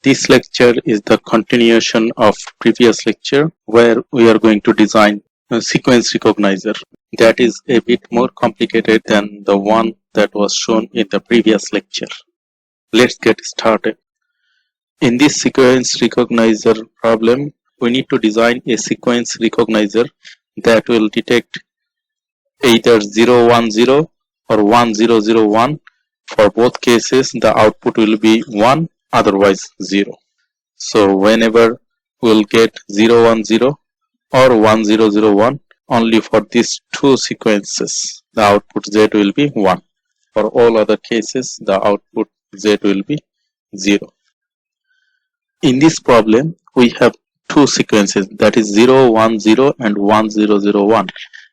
This lecture is the continuation of previous lecture where we are going to design a sequence recognizer that is a bit more complicated than the one that was shown in the previous lecture. Let's get started. In this sequence recognizer problem, we need to design a sequence recognizer that will detect either 010 or 1001. For both cases, the output will be 1, otherwise 0. So whenever we'll get 010 or 1001, only for these two sequences, the output Z will be 1. For all other cases, the output Z will be 0. In this problem, we have two sequences, that is 010 and 1001.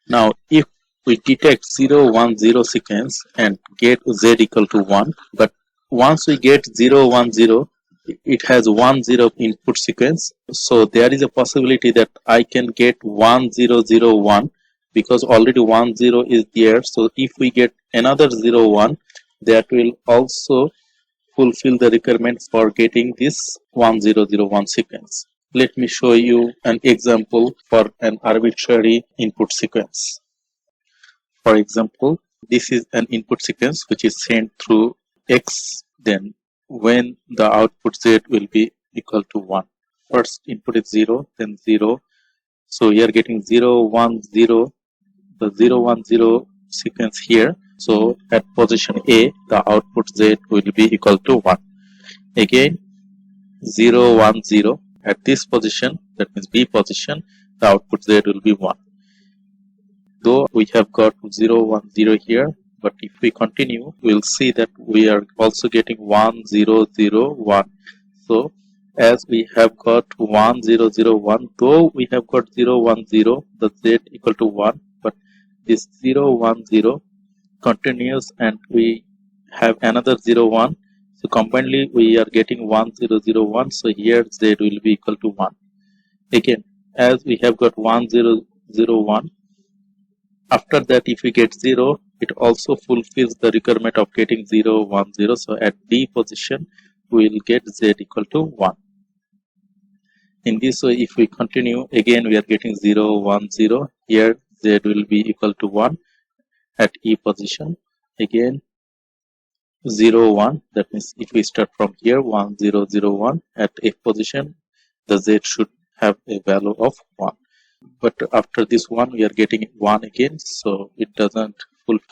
Now, if we detect 010 sequence and get Z equal to 1, but once we get 010, it has 10 input sequence, so there is a possibility that I can get 1001 because already 10 is there. So if we get another 01, that will also fulfill the requirements for getting this 1001 sequence. Let me show you an example for an arbitrary input sequence. For example, this is an input sequence which is sent through X, then when the output Z will be equal to 1. First input is 0, then 0. So we are getting 010, the 010 sequence here. So at position A, the output Z will be equal to 1. Again, 010 at this position, that means B position, the output Z will be 1. Though we have got 010 here, but if we continue, we'll see that we are also getting 1001. So as we have got 1001, though we have got 010, the Z equal to 1, but this 010 continues and we have another 01. So combinedly we are getting 1001. So here Z will be equal to 1. Again, as we have got 1001, after that if we get 0, it also fulfills the requirement of getting 010. So at D position, we will get Z equal to 1. In this way, if we continue, again we are getting 010. Here Z will be equal to 1 at E position. Again 01. That means if we start from here 1001 at F position, the Z should have a value of 1. But after this one, we are getting 1 again, so it doesn't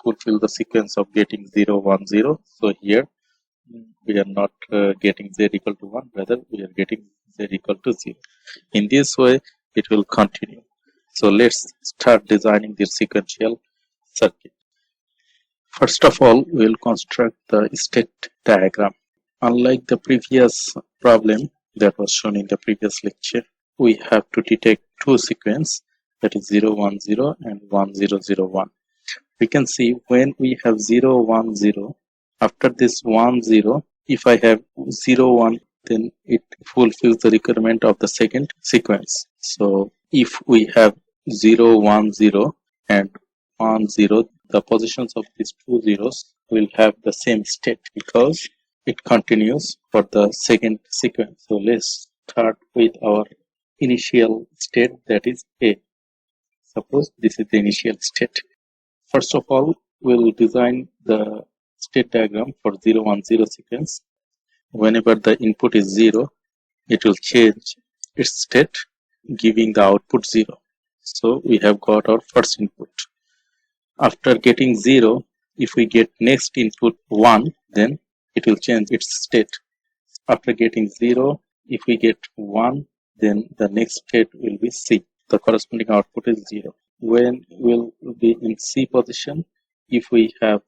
fulfill the sequence of getting 010. So here we are not getting Z equal to 1, rather we are getting Z equal to 0. In this way, it will continue. So let's start designing the sequential circuit. First of all, we will construct the state diagram. Unlike the previous problem that was shown in the previous lecture, we have to detect two sequences, that is 010 and 1001. We can see when we have 010, after this 10, if I have 01, then it fulfills the requirement of the second sequence. So if we have 010 and 10, the positions of these two zeros will have the same state because it continues for the second sequence. So let's start with our initial state, that is A. Suppose this is the initial state. First of all, we'll design the state diagram for 010 sequence. Whenever the input is 0, it will change its state, giving the output 0. So we have got our first input. After getting 0, if we get next input 1, then it will change its state. After getting 0, if we get 1, then the next state will be C. The corresponding output is 0. When we'll be in C position, if we have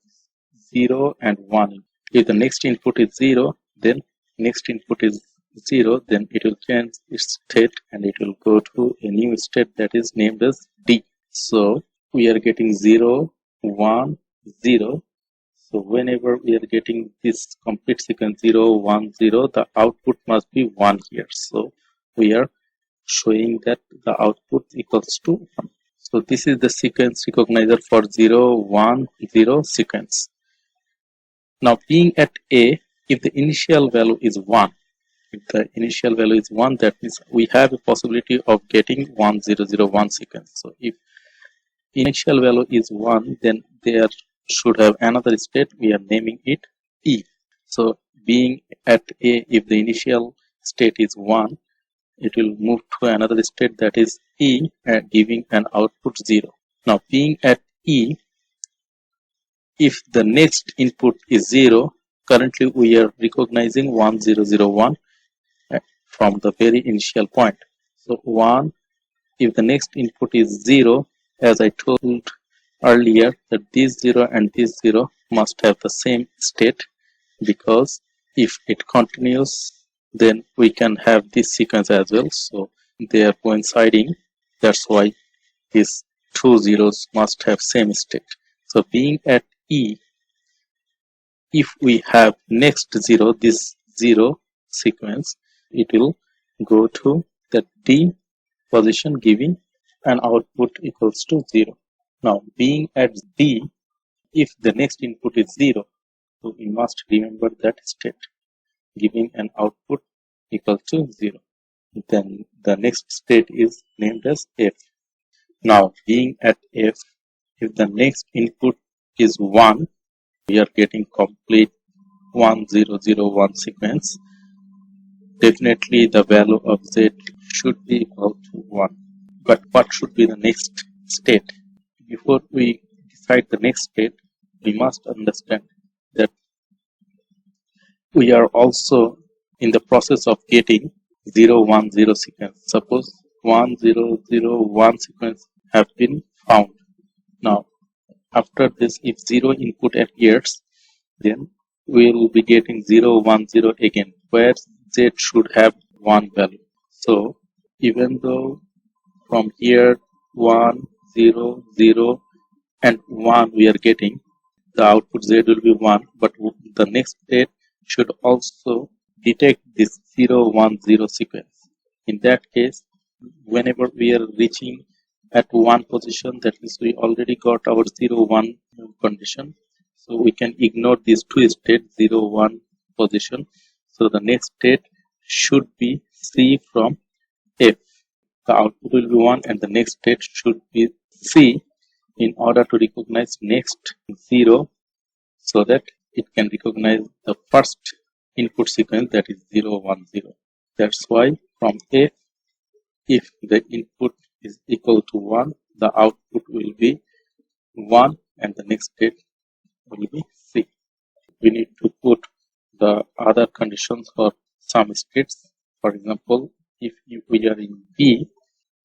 0 and 1, if the next input is 0, then next input is 0, then it will change its state and it will go to a new state that is named as D. So we are getting 0, 1, 0. So whenever we are getting this complete sequence 0, 1, 0, the output must be 1 here. So we are showing that the output equals to 1. So this is the sequence recognizer for 010 sequence. Now being at A, if the initial value is 1, If the initial value is 1, that means we have a possibility of getting 1001 sequence. So if initial value is 1, then there should have another state. We are naming it E. So being at A, if the initial state is 1, it will move to another state, that is E, giving an output 0. Now being at E, if the next input is 0, currently we are recognizing 1001 from the very initial point. So 1, if the next input is 0, as I told earlier, that this 0 and this 0 must have the same state, because if it continues, then we can have this sequence as well. So they are coinciding. That's why these two zeros must have same state. So being at E, if we have next 0, this 0 sequence, it will go to the D position, giving an output equals to 0. Now being at D, if the next input is 0, so we must remember that state, giving an output equal to 0. Then the next state is named as F. Now being at F, if the next input is 1, we are getting complete 1001 sequence. Definitely the value of Z should be equal to 1. But what should be the next state? Before we decide the next state, we must understand that we are also in the process of getting 010 sequence. Suppose 1001 sequence have been found. Now after this, if 0 input appears, then we will be getting 010 again, where Z should have 1 value. So even though from here 1, 0, 0 and 1 we are getting, the output Z will be 1, but the next state should also detect this 010 sequence. In that case, whenever we are reaching at 1 position, that means we already got our 0, 1 condition. So we can ignore these two states, 0, 1 position. So the next state should be C from F. The output will be 1 and the next state should be C in order to recognize next 0, so that it can recognize the first input sequence, that is 010. That's why from F, if the input is equal to 1, the output will be 1 and the next state will be C. We need to put the other conditions for some states. For example, if we are in B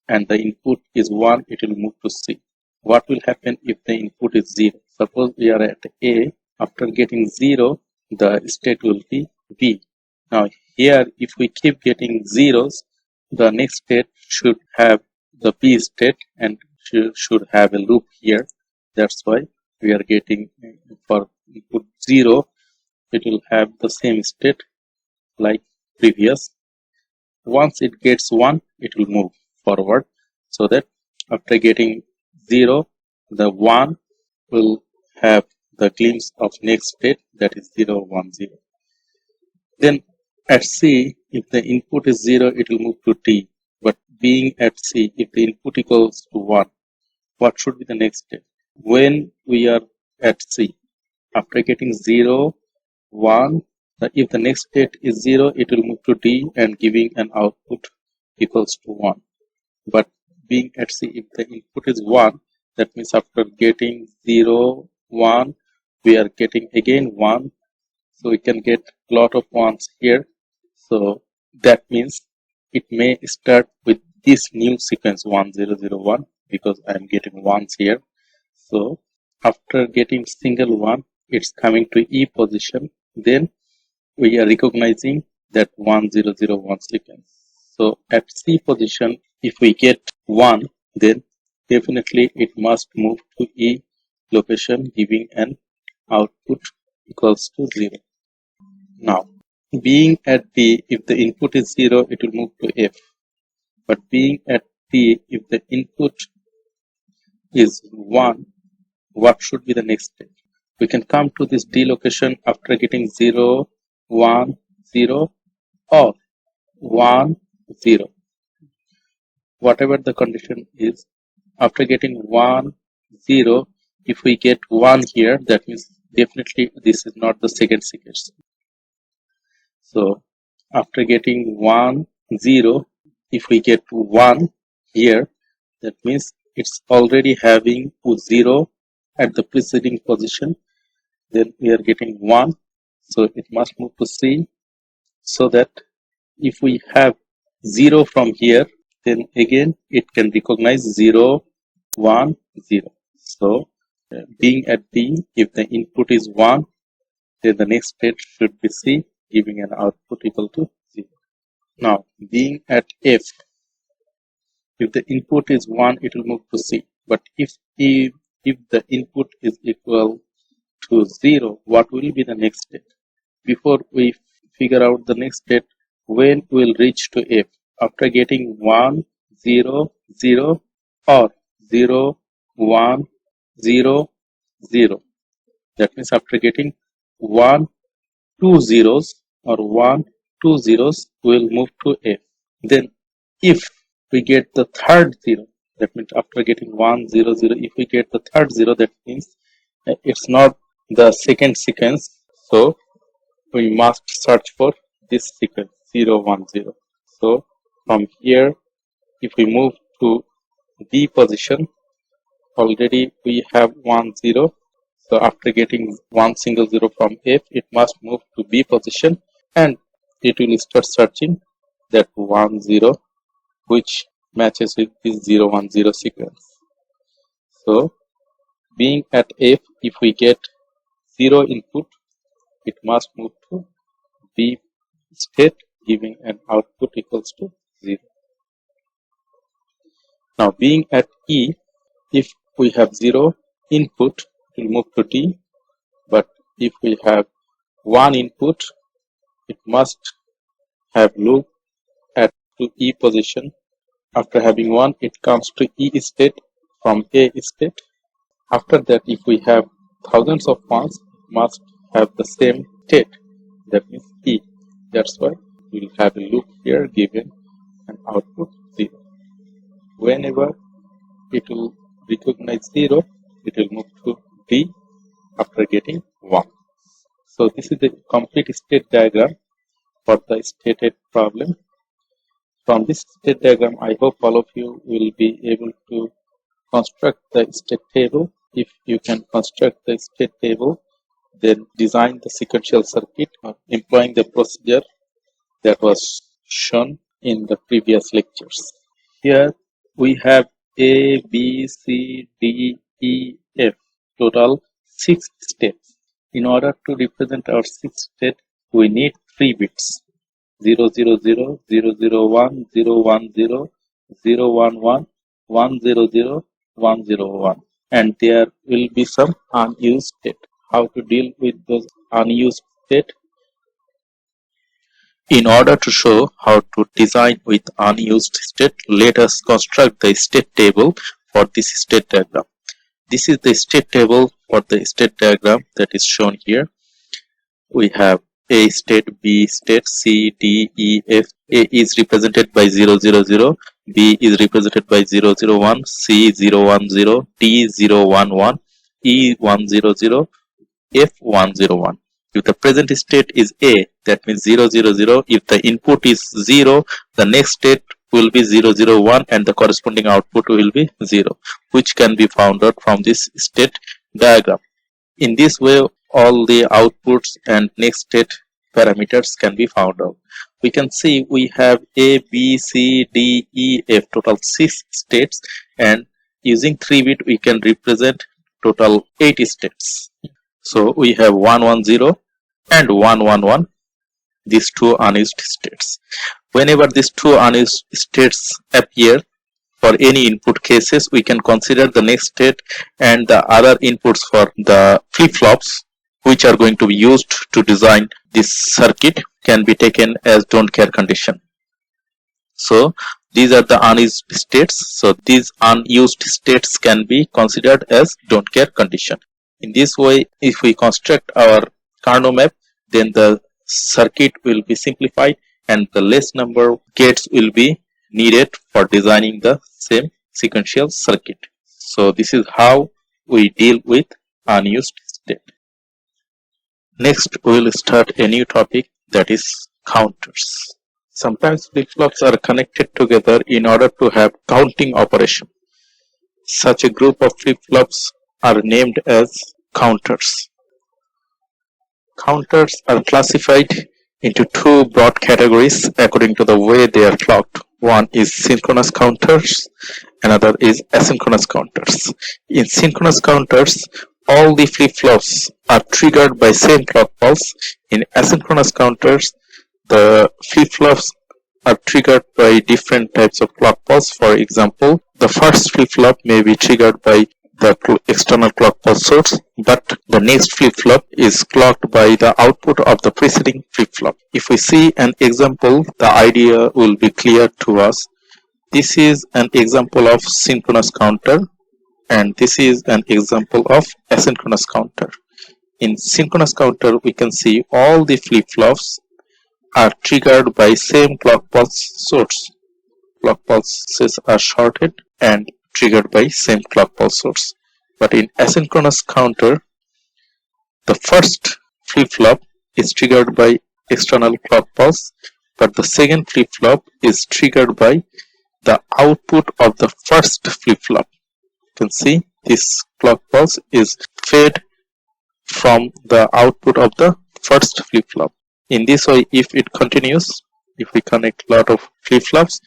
and the input is 1, it will move to C. What will happen if the input is 0? Suppose we are at A. After getting 0, the state will be B. Now here, if we keep getting zeros, the next state should have the B state and should have a loop here. That's why we are getting, for input 0, it will have the same state like previous. Once it gets 1, it will move forward, so that after getting 0, the 1 will have the glimpse of next state, that is 010. Then at C, if the input is 0, it will move to D. But being at C, if the input equals to 1, what should be the next step? When we are at C, after getting 0, 1, if the next state is 0, it will move to D and giving an output equals to 1. But being at C, if the input is 1, that means after getting 0, 1, we are getting again 1. So we can get a lot of 1s here. So that means it may start with this new sequence 1001, because I am getting 1s here. So after getting single 1, it's coming to E position. Then we are recognizing that 1001 sequence. So at C position, if we get 1, then definitely it must move to E location, giving an output equals to 0. Now, being at D, if the input is 0, it will move to F. But being at D, if the input is 1, what should be the next step? We can come to this D location after getting 0, 1, 0, or 1 0. Whatever the condition is, after getting 1 0, if we get 1 here, that means definitely this is not the second sequence. So after getting 1 0, if we get 1 here, that means it's already having 0 at the preceding position. Then we are getting 1, so it must move to C, so that if we have 0 from here, then again it can recognize 0 1 0. So being at D, if the input is 1, then the next state should be C, giving an output equal to 0. Now being at F, if the input is 1, it will move to C. But if the input is equal to 0, what will be the next state? Before we figure out the next state, when we'll reach to F, after getting 1 0 0 or 0 1 0 0, that means after getting 1 2 zeros or 1 2 zeros, we'll move to F. Then if we get the third 0, that means after getting 1 0 0, if we get the third 0, that means it's not the second sequence, so we must search for this sequence 0 1 0. So from here, if we move to D position, already we have 1 0. So after getting 1 single 0 from F, it must move to B position and it will start searching that 1 0, which matches with this 0 1 0 sequence. So being at F, if we get 0 input, it must move to B state, giving an output equals to 0. Now being at E, if we have 0 input, it will move to D, but if we have 1 input, it must have loop at to E position. After having 1, it comes to E state from A state. After that, if we have thousands of ones, it must have the same state, that means E. That's why we will have a loop here given an output 0. Whenever it will recognize 0, it will move to D after getting 1. So this is the complete state diagram for the stated problem. From this state diagram, I hope all of you will be able to construct the state table. If you can construct the state table, then design the sequential circuit employing the procedure that was shown in the previous lectures. Here we have A, B, C, D, E, F, total 6 steps. In order to represent our 6th state, we need 3 bits: 0, 0, 0, 0, 0, 1, 0, 1, 0, 0, 1, 1, 1, 0, 0, 1, 0, 1. And there will be some unused state. How to deal with those unused state? In order to show how to design with unused state, let us construct the state table for this state diagram. This is the state table for the state diagram that is shown here. We have A state, B state, C, D, E, F. A is represented by 0, 0, 0. B is represented by 0, 0, 1. C 0, 1, 0. D 0, 1, 1. E 1, 0, 0. F 1, 0, 1. If the present state is A, that means 0, 0, 0. If the input is 0, the next state will be 0, 0, 1 and the corresponding output will be 0, which can be found out from this state diagram. In this way, all the outputs and next state parameters can be found out. We can see we have A, B, C, D, E, F, total 6 states, and using 3-bit we can represent total 8 states. So we have 1, 1, 0 and 1, 1, 1, these two unused states. Whenever these two unused states appear for any input cases, we can consider the next state and the other inputs for the flip-flops which are going to be used to design this circuit can be taken as don't care condition. So these are the unused states. So these unused states can be considered as don't care condition. In this way, if we construct our Carnot map, then the circuit will be simplified and the less number of gates will be needed for designing the same sequential circuit. So this is how we deal with unused state. Next, we will start a new topic, that is counters. Sometimes flip-flops are connected together in order to have counting operation. Such a group of flip-flops are named as counters. Counters are classified into two broad categories according to the way they are clocked. One is synchronous counters, another is asynchronous counters. In synchronous counters, all the flip-flops are triggered by same clock pulse. In asynchronous counters, the flip-flops are triggered by different types of clock pulse. For example, the first flip-flop may be triggered by the external clock pulse source, but the next flip-flop is clocked by the output of the preceding flip-flop. If we see an example, the idea will be clear to us. This is an example of synchronous counter, and this is an example of asynchronous counter. In synchronous counter, we can see all the flip-flops are triggered by same clock pulse source. Clock pulses are shorted and triggered by same clock pulse source. But in asynchronous counter, the first flip-flop is triggered by external clock pulse, but the second flip-flop is triggered by the output of the first flip-flop. You can see this clock pulse is fed from the output of the first flip-flop. In this way, if it continues, if we connect a lot of flip-flops,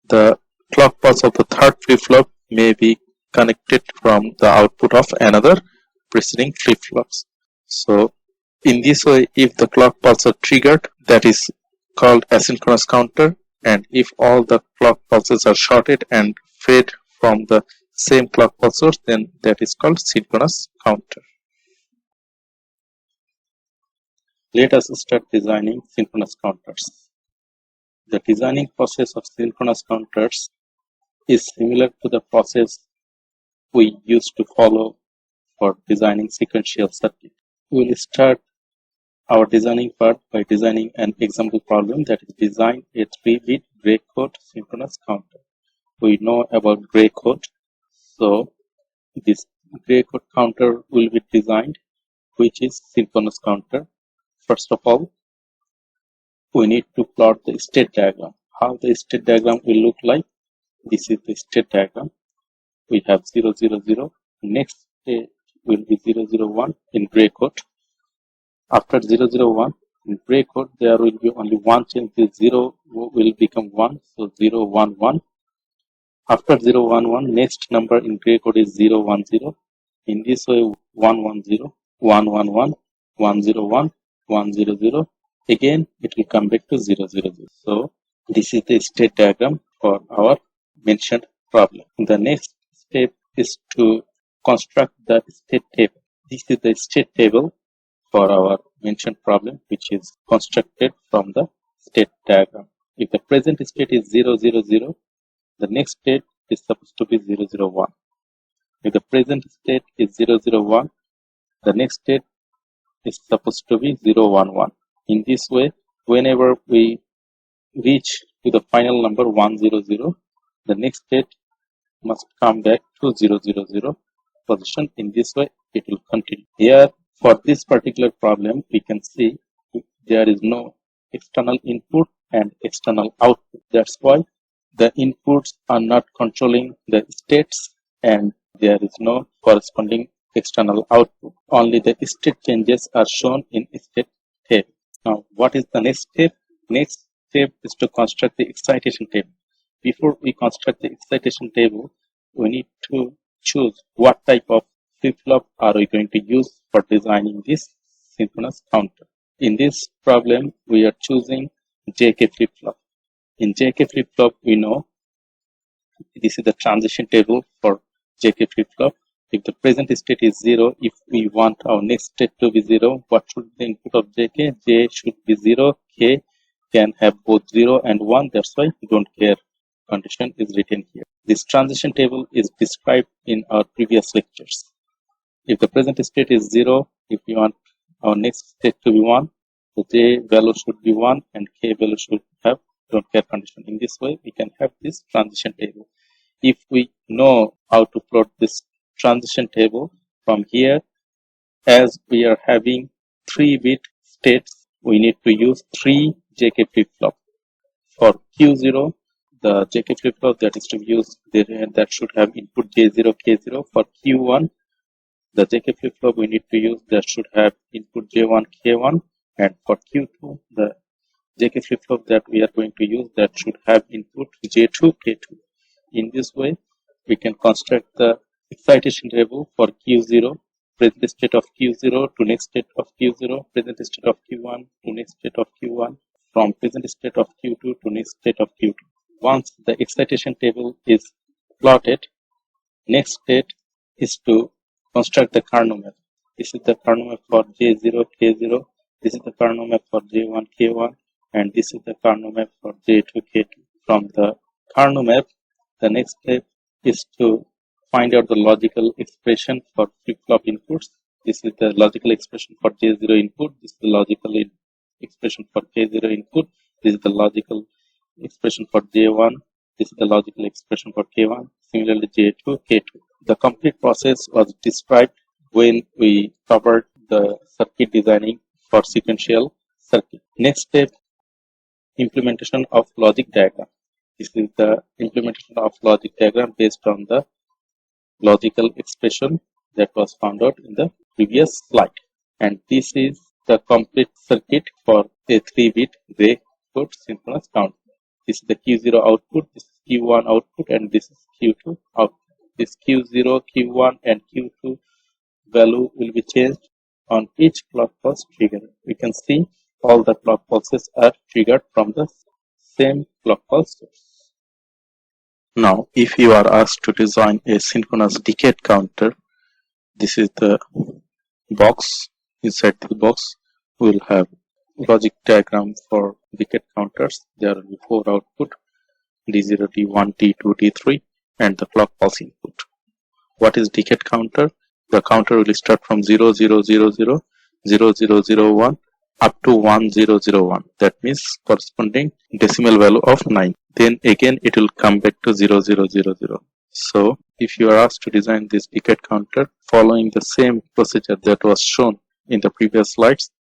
the clock pulse of the third flip-flop may be connected from the output of another preceding flip-flops. So in this way, if the clock pulses are triggered, that is called asynchronous counter, and if all the clock pulses are shorted and fed from the same clock pulse source, then that is called synchronous counter. Let us start designing synchronous counters. The designing process of synchronous counters is similar to the process we used to follow for designing sequential circuit. We will start our designing part by designing an example problem, that is design a 3-bit gray code synchronous counter. We know about gray code, so this gray code counter will be designed, which is synchronous counter. First of all, we need to plot the state diagram. How the state diagram will look like? This is the state diagram. We have 0, 0, 0. Next state will be 0, 0, 1 in gray code. After 0, 0, 1 in gray code, there will be only one change. The 0 will become 1, so 0, 1, 1. After 0, 1, 1, next number in gray code is 0, 1, 0. In this way, 1, 1, 0, 1, 1, 1, 1, 0, 1, 1, 0, 0. Again, it will come back to 0, 0, 0. So this is the state diagram for our mentioned problem. The next step is to construct the state table. This is the state table for our mentioned problem, which is constructed from the state diagram. If the present state is 0, 0, 0, the next state is supposed to be 0, 0, 1. If the present state is 0, 0, 1, the next state is supposed to be 0, 1, 1. In this way, whenever we reach to the final number 1, 0, 0, the next state must come back to 0, 0, 0 position. In this way, it will continue. Here, for this particular problem, we can see there is no external input and external output. That's why the inputs are not controlling the states, and there is no corresponding external output. Only the state changes are shown in state table. Now, what is the next step? Next step is to construct the excitation table. Before we construct the excitation table, we need to choose what type of flip-flop are we going to use for designing this synchronous counter. In this problem, we are choosing JK flip-flop. In JK flip-flop, we know this is the transition table for JK flip-flop. If the present state is 0, if we want our next state to be 0, what should be the input of JK? J should be 0, K can have both 0 and 1, that's why we don't care. Condition is written here. This transition table is described in our previous lectures. If the present state is 0, if we want our next state to be 1, the J value should be 1 and K value should have don't care condition. In this way, we can have this transition table. If we know how to plot this transition table from here, as we are having 3-bit states, we need to use 3 JK flip-flop. For Q0, the JK flip-flop that is to be used, that should have input J0, K0. For Q1, the JK flip-flop we need to use that should have input J1, K1. And for Q2, the JK flip-flop that we are going to use that should have input J2, K2. In this way, we can construct the excitation table for Q0, present state of Q0 to next state of Q0, present state of Q1 to next state of Q1, from present state of Q2 to next state of Q2. Once the excitation table is plotted, next step is to construct the kernel map. This is the kernel map for J0, K0. This is the kernel map for J1, K1. And this is the kernel map for J2, K2. From the kernel map, the next step is to find out the logical expression for flip-flop inputs. This is the logical expression for J0 input. This is the logical expression for K0 input. This is the logical expression for J1. This is the logical expression for K1. Similarly, J2, K2. The complete process was described when we covered the circuit designing for sequential circuit. Next step, implementation of logic diagram. This is the implementation of logic diagram based on the logical expression that was found out in the previous slide. And this is the complete circuit for a 3-bit gray code synchronous counter. This is the Q0 output, this is Q1 output, and this is Q2 output. This Q0, Q1, and Q2 value will be changed on each clock pulse trigger. We can see all the clock pulses are triggered from the same clock pulse source. Now, if you are asked to design a synchronous decade counter, this is the box. Inside the box, we will have logic diagram for decade counters. There will be 4 output, D0, D1, D2, D3, and the clock pulse input. What is decade counter? The counter will start from 0, 0, 0, 0, 0, 0, 0, 1 up to 1, 0, 0, 1. That means corresponding decimal value of 9. Then again it will come back to 0, 0, 0, 0. So if you are asked to design this decade counter following the same procedure that was shown in the previous slides,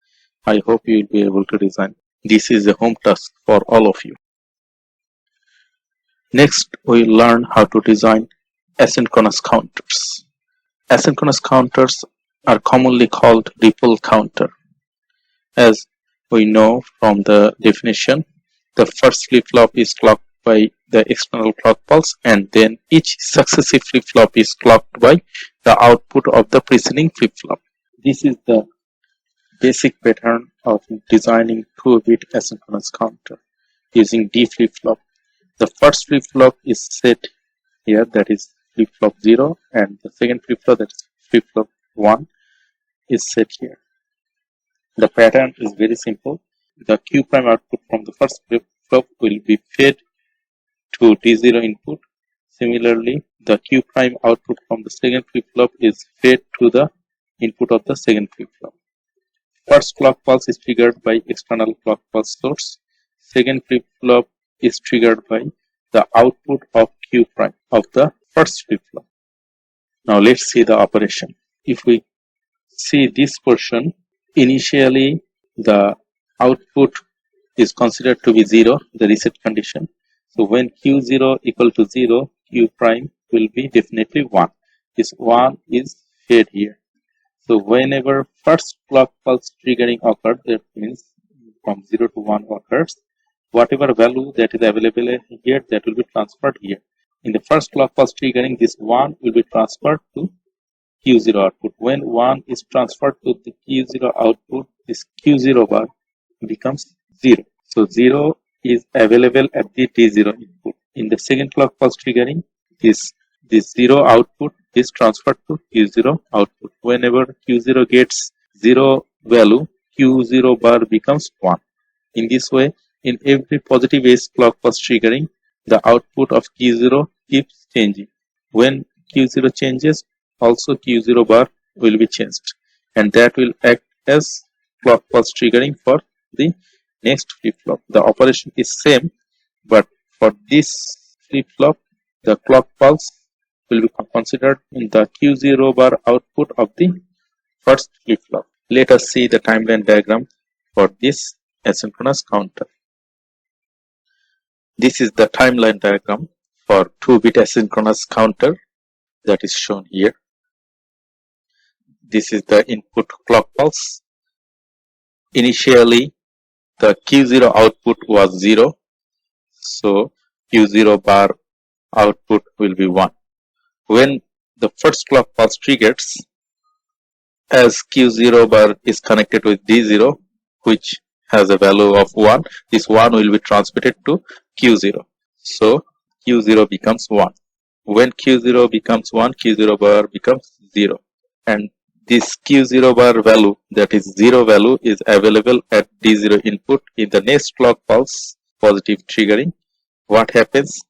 I hope you will be able to design. This is a home task for all of you. Next, we learn how to design asynchronous counters. Asynchronous counters are commonly called ripple counter. As we know from the definition, the first flip-flop is clocked by the external clock pulse, and then each successive flip-flop is clocked by the output of the preceding flip-flop. This is the basic pattern of designing 2-bit asynchronous counter using D flip-flop. The first flip-flop is set here, that is flip-flop 0, and the second flip-flop, that is flip-flop 1, is set here. The pattern is very simple. The Q prime output from the first flip-flop will be fed to D0 input. Similarly, the Q prime output from the second flip-flop is fed to the input of the second flip-flop. First clock pulse is triggered by external clock pulse source. Second flip-flop is triggered by the output of Q prime of the first flip-flop. Now let's see the operation. If we see this portion, initially the output is considered to be 0, the reset condition. So when Q0 equal to 0, Q prime will be definitely 1. This 1 is fed here. So whenever first clock pulse triggering occurs, that means from 0 to 1 occurs, whatever value that is available here, that will be transferred here. In the first clock pulse triggering, this 1 will be transferred to Q0 output. When 1 is transferred to the Q0 output, this Q0 bar becomes 0. So 0 is available at the D0 input. In the second clock pulse triggering, this 0 output is transferred to Q0 output. Whenever Q0 gets 0 value, Q0 bar becomes 1. In this way, in every positive edge clock pulse triggering, the output of Q0 keeps changing. When Q0 changes, also Q0 bar will be changed, and that will act as clock pulse triggering for the next flip-flop. The operation is same, but for this flip-flop, the clock pulse will be considered in the Q0 bar output of the first flip-flop. Let us see the timeline diagram for this asynchronous counter. This is the timeline diagram for 2-bit asynchronous counter that is shown here. This is the input clock pulse. Initially, the Q0 output was 0, so Q0 bar output will be 1. When the first clock pulse triggers, as Q0 bar is connected with D0, which has a value of 1, this 1 will be transmitted to Q0. So Q0 becomes 1. When Q0 becomes 1, Q0 bar becomes 0. And this Q0 bar value, that is 0 value, is available at D0 input. In the next clock pulse, positive triggering, what happens?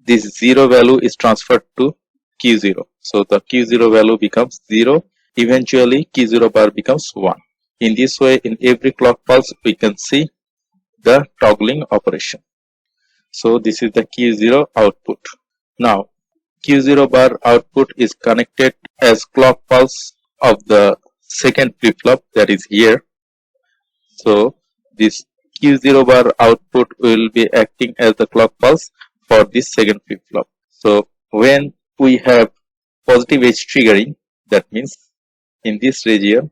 This 0 value is transferred to Q0. So the Q0 value becomes 0. Eventually, Q0 bar becomes 1. In this way, in every clock pulse, we can see the toggling operation. So this is the Q0 output. Now, Q0 bar output is connected as clock pulse of the second flip-flop, that is here. So this Q0 bar output will be acting as the clock pulse for this second flip-flop. So when we have positive edge triggering, that means in this region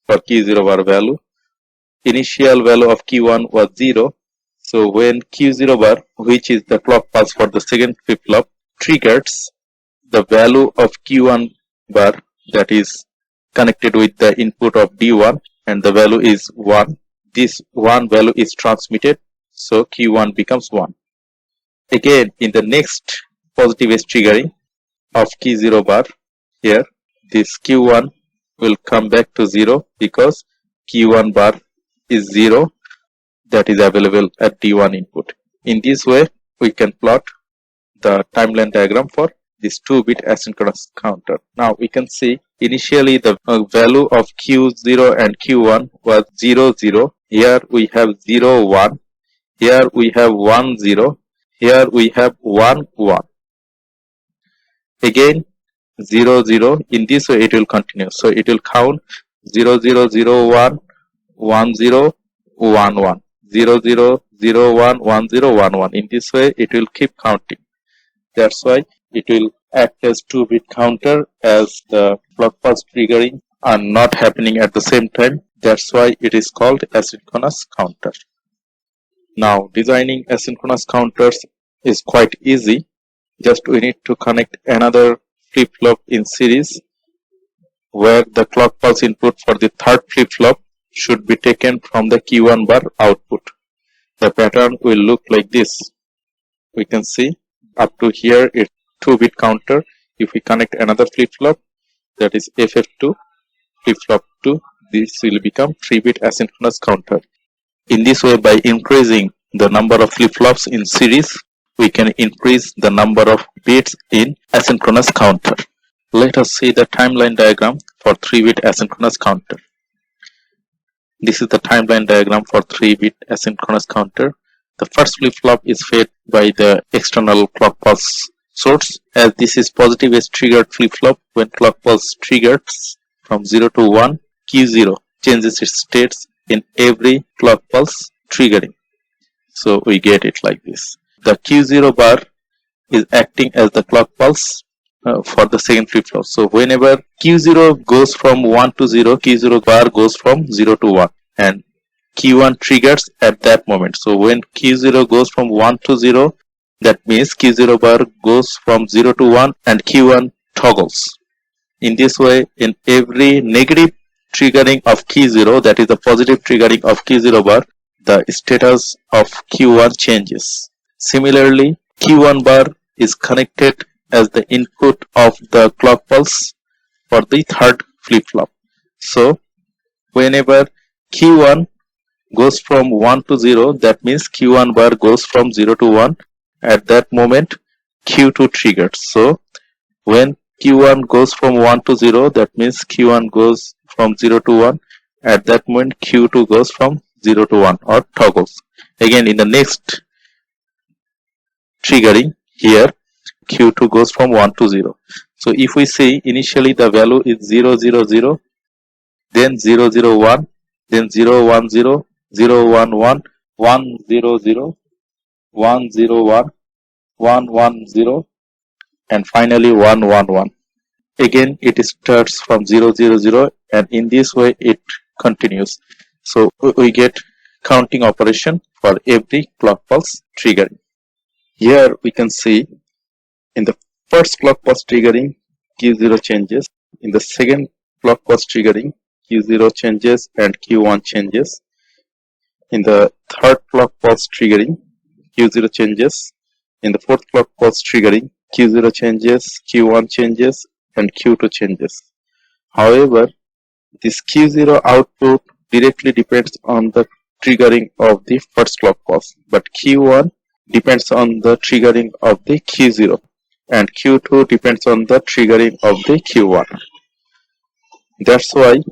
for Q0 bar value, initial value of Q1 was 0. So when Q0 bar, which is the clock pulse for the second flip-flop, triggers, the value of Q1 bar, that is connected with the input of D1, and the value is 1. This 1 value is transmitted, so Q1 becomes 1. Again, in the next positive edge triggering of Q0 bar, here this Q1 will come back to 0 because Q1 bar is 0, that is available at D1 input. In this way, we can plot the timeline diagram for this 2-bit asynchronous counter. Now we can see initially the value of Q0 and Q1 was 0, 0. Here we have 0, 1. Here we have 1, 0. Here we have 1, 1. Again 0, 0. In this way it will continue. So it will count 0, 0, 0, 1, 1, 0, 1, 1. 0, 0, 0, 1, 1, 0, 1, 1. In this way it will keep counting. That's why it will act as 2-bit counter, as the clock pulse triggering are not happening at the same time. That's why it is called asynchronous counter. Now designing asynchronous counters is quite easy. Just we need to connect another flip-flop in series where the clock pulse input for the third flip-flop should be taken from the Q1 bar output. The pattern will look like this. We can see up to here it's 2-bit counter. If we connect another flip-flop, that is FF2, flip-flop 2, this will become 3-bit asynchronous counter. In this way, by increasing the number of flip-flops in series, we can increase the number of bits in asynchronous counter. Let us see the timeline diagram for 3-bit asynchronous counter. This is the timeline diagram for 3-bit asynchronous counter. The first flip-flop is fed by the external clock pulse source. As this is positive edge triggered flip-flop, when clock pulse triggers from 0 to 1, Q0 changes its states in every clock pulse triggering. So we get it like this. The Q0 bar is acting as the clock pulse for the second flip-flop. So whenever Q0 goes from 1 to 0, Q0 bar goes from 0 to 1, and Q1 triggers at that moment. So when Q0 goes from 1 to 0, that means Q0 bar goes from 0 to 1 and Q1 toggles. In this way, in every negative triggering of Q0, that is the positive triggering of Q0 bar, the status of Q1 changes. Similarly, Q1 bar is connected as the input of the clock pulse for the third flip-flop. So whenever Q1 goes from 1 to 0, that means Q1 bar goes from 0 to 1. At that moment, Q2 triggers. So when Q1 goes from 1 to 0, that means Q1 goes from 0 to 1. At that moment, Q2 goes from 0 to 1 or toggles. Again, in the next triggering here, Q2 goes from 1 to 0. So if we see initially the value is 0, 0, 0, then 0, 0, 1, then 0, 1, 0, 0, 1, 1, 1, 0, 0, 1, 0, 1, 1, 1, 0, and finally 1, 1, 1. Again, it starts from 0, 0, 0, and in this way it continues. So we get counting operation for every clock pulse triggering. Here we can see in the first clock pulse triggering, Q0 changes. In the second clock pulse triggering, Q0 changes and Q1 changes. In the third clock pulse triggering, Q0 changes. In the fourth clock pulse triggering, Q0 changes, Q1 changes, and Q2 changes. However, this Q0 output directly depends on the triggering of the first clock pulse, but Q1 depends on the triggering of the Q0, and Q2 depends on the triggering of the Q1. That's why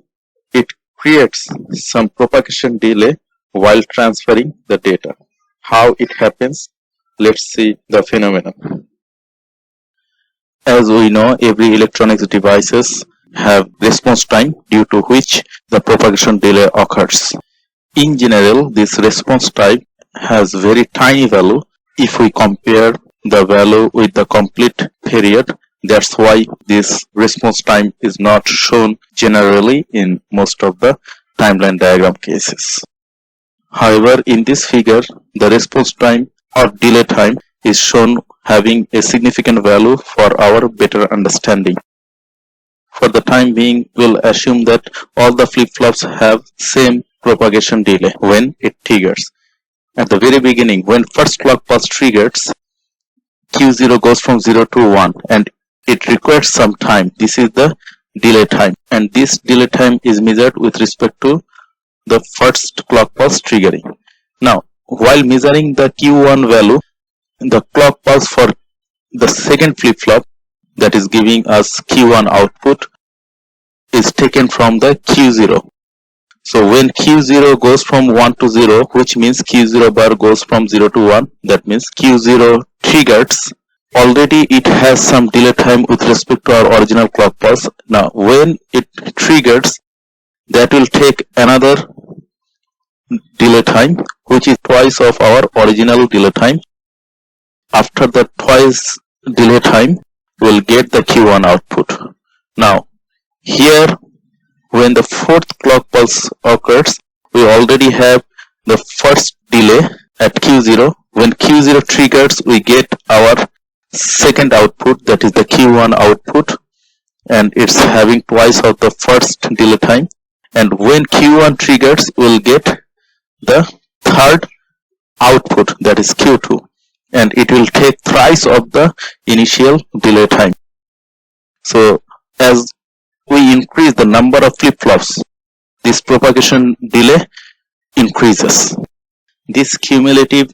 it creates some propagation delay while transferring the data. How it happens? Let's see the phenomenon. As we know, every electronics devices have response time due to which the propagation delay occurs. In general, this response time has very tiny value if we compare the value with the complete period. That's why this response time is not shown generally in most of the timeline diagram cases. However, in this figure, the response time or delay time is shown having a significant value for our better understanding. For the time being, we'll assume that all the flip-flops have same propagation delay when it triggers. At the very beginning, when first clock pulse triggers, Q0 goes from 0 to 1 and it requires some time. This is the delay time, and this delay time is measured with respect to the first clock pulse triggering. Now, while measuring the Q1 value, the clock pulse for the second flip-flop that is giving us Q1 output is taken from the Q0. So when Q0 goes from 1 to 0, which means Q0 bar goes from 0 to 1, that means Q0 triggers. Already it has some delay time with respect to our original clock pulse. Now when it triggers, that will take another delay time, which is twice of our original delay time. After the twice delay time, we'll get the Q1 output. Now, here, when the fourth clock pulse occurs, we already have the first delay at Q0. When Q0 triggers, we get our second output, that is the Q1 output, and it's having twice of the first delay time. And when Q1 triggers, we'll get the third output, that is Q2, and it will take thrice of the initial delay time. So as we increase the number of flip-flops, this propagation delay increases. This cumulative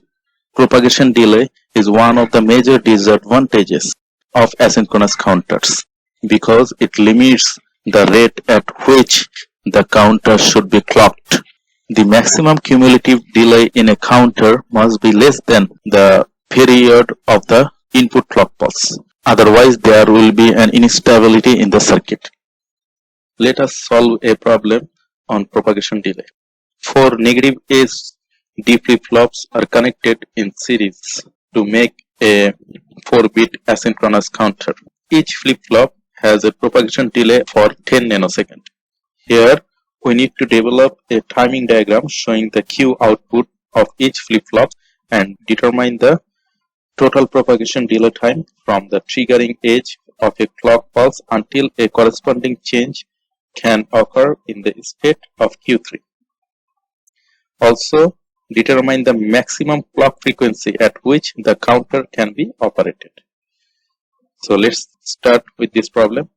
propagation delay is one of the major disadvantages of asynchronous counters because it limits the rate at which the counter should be clocked. The maximum cumulative delay in a counter must be less than the period of the input clock pulse. Otherwise, there will be an instability in the circuit. Let us solve a problem on propagation delay. 4 negative edge D flip-flops are connected in series to make a 4-bit asynchronous counter. Each flip-flop has a propagation delay for 10 nanoseconds. Here, we need to develop a timing diagram showing the Q output of each flip-flop and determine the total propagation delay time from the triggering edge of a clock pulse until a corresponding change can occur in the state of Q3. Also, determine the maximum clock frequency at which the counter can be operated. So let's start with this problem.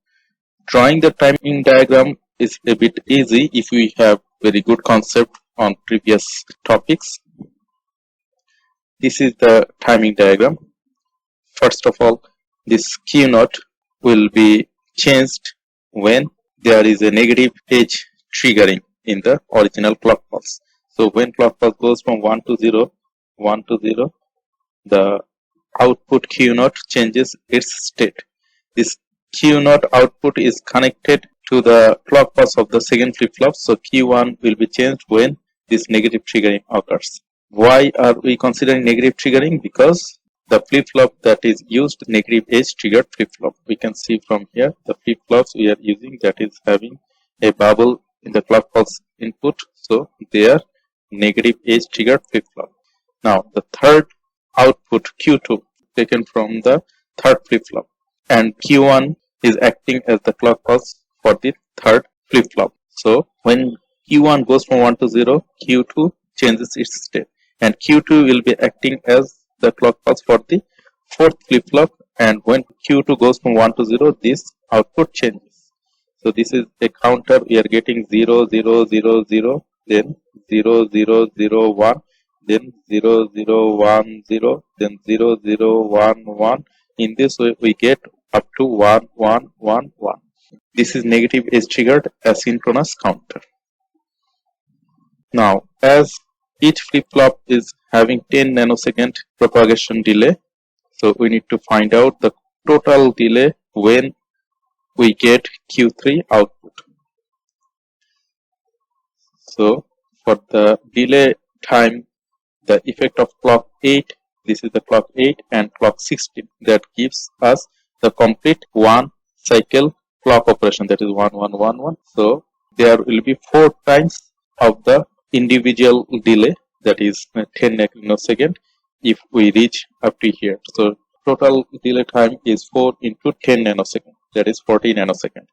Drawing the timing diagram is a bit easy if we have very good concept on previous topics. This is the timing diagram. First of all, this Q naught will be changed when there is a negative edge triggering. in the original clock pulse. So when clock pulse goes from 1 to 0, 1 to 0, the output Q0 changes its state. This Q0 output is connected to the clock pulse of the second flip-flop, so Q1 will be changed when this negative triggering occurs. Why are we considering negative triggering? Because the flip-flop that is used, negative edge triggered flip-flop. We can see from here the flip-flops we are using that is having a bubble in the clock pulse input, so they are negative edge triggered flip-flop. Now the third output Q2 taken from the third flip-flop, and Q1 is acting as the clock pulse for the third flip-flop. So when Q1 goes from 1 to 0, Q2 changes its state, and Q2 will be acting as the clock pulse for the fourth flip-flop, and when Q2 goes from 1 to 0, this output changes. So this is a counter. We are getting 0, 0, 0, 0, then 0, 0, 0, 1, then 0, 0, 1, 0, then 0, 0, 1, 1. In this way, we get up to 1, 1, 1, 1. This is negative edge triggered asynchronous counter. Now, as each flip-flop is having 10 nanosecond propagation delay, so we need to find out the total delay when we get Q3 output. So for the delay time, the effect of clock 8, this is the clock 8 and clock 16, that gives us the complete one cycle clock operation, that is 1 1 1 1. So there will be 4 times of the individual delay, that is 10 nanosecond if we reach up to here. So total delay time is 4 into 10 nanosecond, that is 40 nanosecond.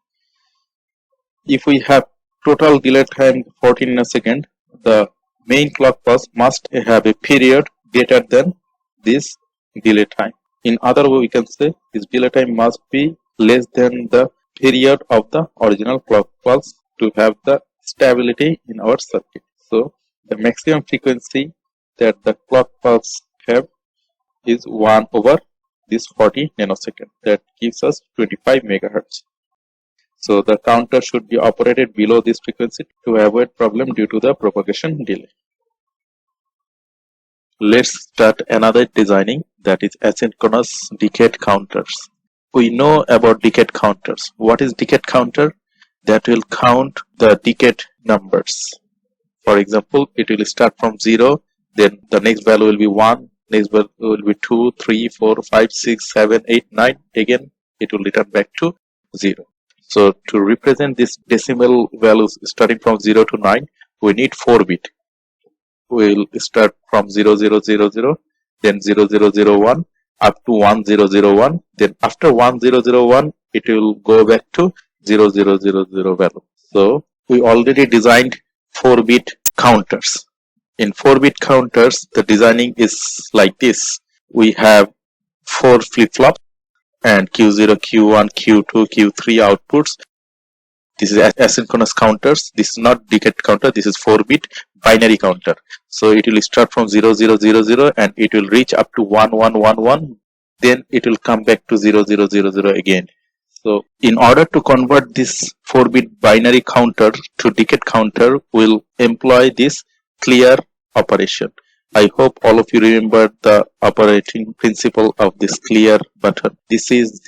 If we have total delay time 14 nanosecond, the main clock pulse must have a period greater than this delay time. In other way, we can say this delay time must be less than the period of the original clock pulse to have the stability in our circuit. So the maximum frequency that the clock pulse have is 1 over this 40 nanosecond. That gives us 25 megahertz. So the counter should be operated below this frequency to avoid problem due to the propagation delay. Let's start another designing, that is asynchronous decade counters. We know about decade counters. What is decade counter? That will count the decade numbers. For example, it will start from 0, then the next value will be 1, next value will be 2, 3, 4, 5, 6, 7, 8, 9. Again, it will return back to 0. So to represent this decimal values starting from 0 to 9, we need 4 bit. We'll start from 0000, then 0001 up to 1001. Then after 1001, it will go back to 0000 value. So we already designed 4-bit counters. In 4-bit counters, the designing is like this. We have 4 flip-flops and Q0, Q1, Q2, Q3 outputs. This is asynchronous counters. This is not decade counter. This is 4-bit binary counter. So it will start from 0000 and it will reach up to 1111. Then it will come back to 0000 again. So in order to convert this 4-bit binary counter to decade counter, we'll employ this clear operation. I hope all of you remember the operating principle of this clear button. This is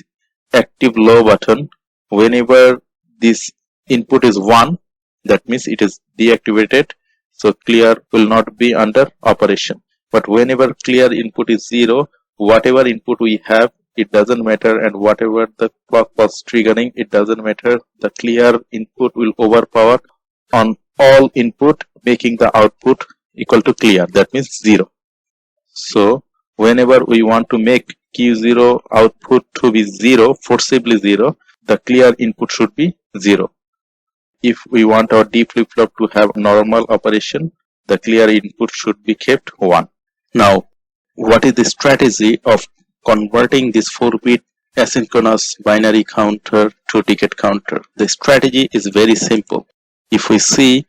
active low button. Whenever this input is 1, that means it is deactivated. So clear will not be under operation. But whenever clear input is 0, whatever input we have, it doesn't matter, and whatever the clock pulse triggering, it doesn't matter. The clear input will overpower on all input, making the output equal to clear. That means 0. So whenever we want to make Q0 output to be 0, forcibly 0, the clear input should be 0. If we want our D flip-flop to have normal operation, the clear input should be kept 1. Now, what is the strategy of converting this 4-bit asynchronous binary counter to decade counter? The strategy is very simple. If we see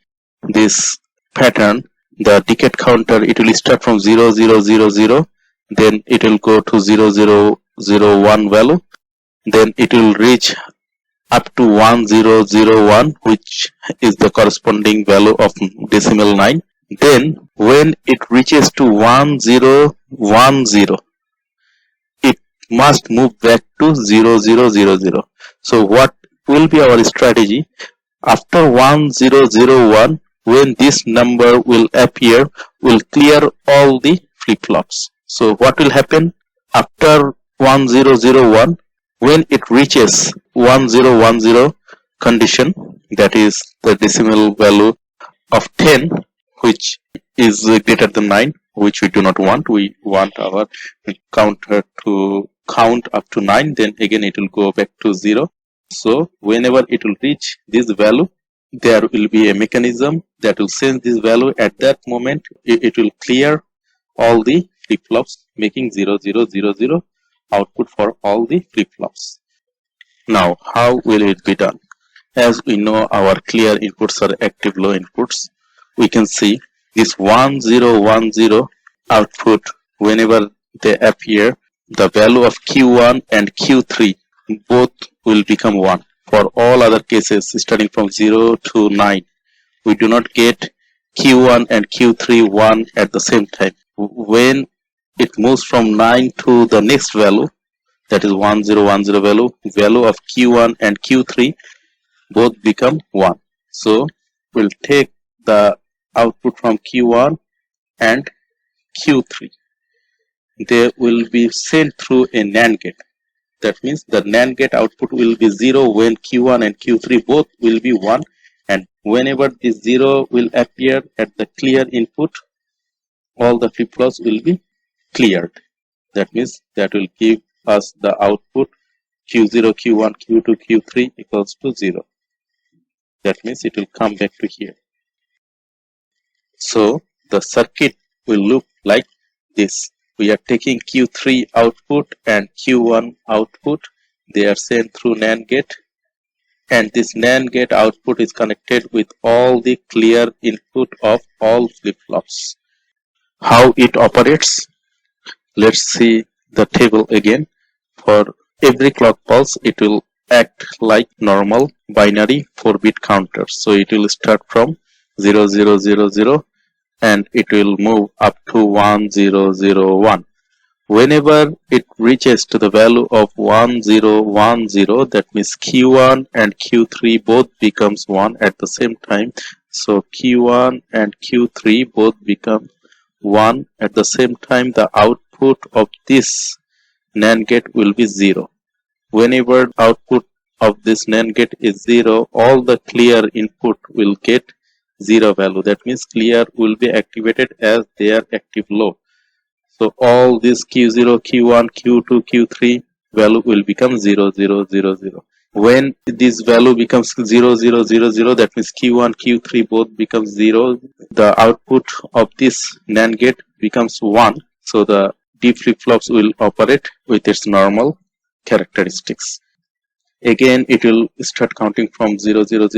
this pattern, the decade counter, it will start from 0000, then it will go to 0001 value, then it will reach up to 1001, which is the corresponding value of decimal 9. Then when it reaches to 1010, it must move back to 0000. So what will be our strategy? After 1001, when this number will appear, we'll clear all the flip-flops. So what will happen after 1001? When it reaches 1010 condition, that is the decimal value of 10, which is greater than 9, which we do not want. We want our counter to count up to 9, then again it will go back to 0. So whenever it will reach this value, there will be a mechanism that will sense this value. At that moment, it will clear all the flip-flops, making 0000 output for all the flip-flops. Now, how will it be done? As we know, our clear inputs are active low inputs. We can see this 1010 output, whenever they appear, the value of Q1 and Q3 both will become 1. For all other cases, starting from 0 to 9, we do not get Q1 and Q3 1 at the same time. When it moves from 9 to the next value, that is 1010 value of Q1 and Q3 both become 1. So we'll take the output from Q1 and Q3. They will be sent through a NAND gate. That means the NAND gate output will be 0 when Q1 and Q3 both will be 1, and whenever this 0 will appear at the clear input, all the flip-flops will be cleared. That means that will give us the output Q0, Q1, Q2, Q3 equals to 0. That means it will come back to here. So the circuit will look like this. We are taking Q3 output and Q1 output. They are sent through NAND gate, and this NAND gate output is connected with all the clear input of all flip-flops. How it operates? Let's see the table again. For every clock pulse, it will act like normal binary 4-bit counter. So it will start from 0000 and it will move up to 1001. Whenever it reaches to the value of 1010, that means Q1 and Q3 both becomes 1 at the same time. So Q1 and Q3 both become 1 at the same time. The output of this NAND gate will be 0. Whenever output of this NAND gate is 0, all the clear input will get 0 value. That means clear will be activated as they are active low. So all this Q0, Q1, Q2, Q3 value will become 0000. When this value becomes 0000, that means Q1, Q3 both become 0. The output of this NAND gate becomes 1. So the D flip-flops will operate with its normal characteristics. Again, it will start counting from 0000,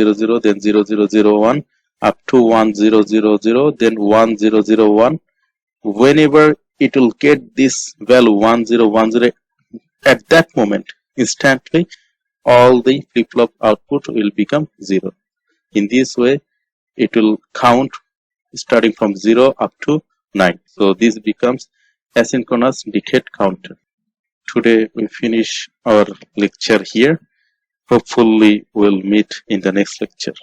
then 0001 up to 1000, then 1001. Whenever it will get this value 1010, at that moment, instantly, all the flip-flop output will become 0. In this way, it will count starting from 0 up to 9. So this becomes asynchronous decade counter. Today we finish our lecture here. Hopefully we'll meet in the next lecture.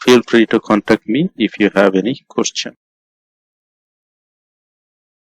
Feel free to contact me if you have any question.